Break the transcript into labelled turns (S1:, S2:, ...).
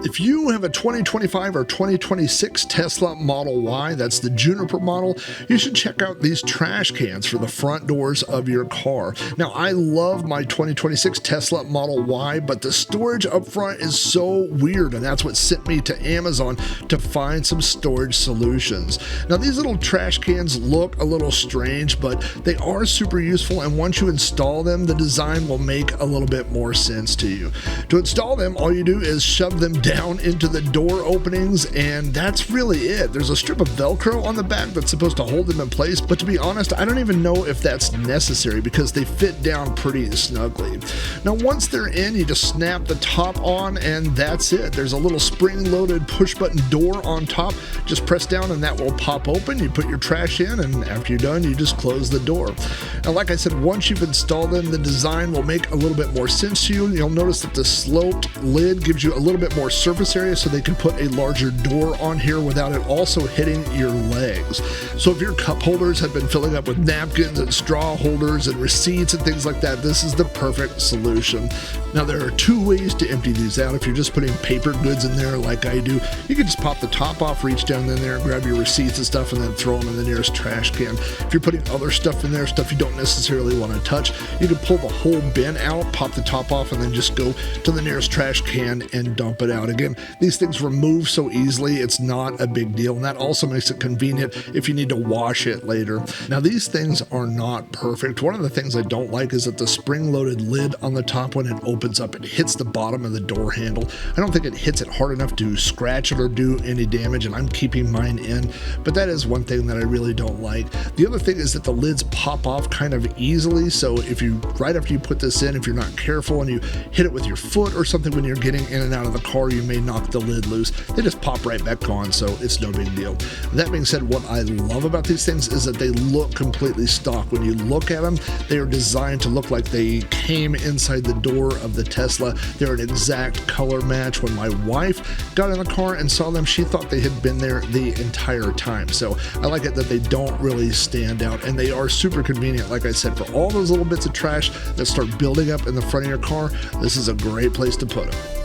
S1: If you have a 2025 or 2026 Tesla Model Y, that's the Juniper model, you should check out these trash cans for the front doors of your car. Now, I love my 2026 Tesla Model Y, but the storage up front is so weird, and that's what sent me to Amazon to find some storage solutions. Now, these little trash cans look a little strange, but they are super useful, and once you install them, the design will make a little bit more sense to you. To install them, all you do is shove them down into the door openings, and that's really it. There's a strip of Velcro on the back that's supposed to hold them in place, but to be honest, I don't even know if that's necessary because they fit down pretty snugly. Now, once they're in, you just snap the top on, and that's it. There's a little spring-loaded push-button door on top. Just press down, and that will pop open. You put your trash in, and after you're done, you just close the door. Now, like I said, once you've installed them, the design will make a little bit more sense to you. You'll notice that the sloped lid gives you a little bit more surface area, so they can put a larger door on here without it also hitting your legs. So if your cup holders have been filling up with napkins and straw holders and receipts and things like that, this is the perfect solution. Now, there are two ways to empty these out. If you're just putting paper goods in there like I do, you can just pop the top off, reach down in there, grab your receipts and stuff, and then throw them in the nearest trash can. If you're putting other stuff in there, stuff you don't necessarily want to touch, you can pull the whole bin out, pop the top off, and then just go to the nearest trash can and dump it out. Again, these things remove so easily, it's not a big deal, and that also makes it convenient if you need to wash it later. Now, these things are not perfect. One of the things I don't like is that the spring-loaded lid on the top, when it opens up, it hits the bottom of the door handle. I don't think it hits it hard enough to scratch it or do any damage, and I'm keeping mine in, but that is one thing that I really don't like. The other thing is that the lids pop off kind of easily, so if you, right after you put this in, if you're not careful and you hit it with your foot or something when you're getting in and out of the car, you may knock the lid loose. They just pop right back on, so it's no big deal. That being said, what I love about these things is that they look completely stock. When you look at them, they are designed to look like they came inside the door of the Tesla. They're an exact color match. When my wife got in the car and saw them, she thought they had been there the entire time. So I like it that they don't really stand out, and they are super convenient. Like I said, for all those little bits of trash that start building up in the front of your car, this is a great place to put them.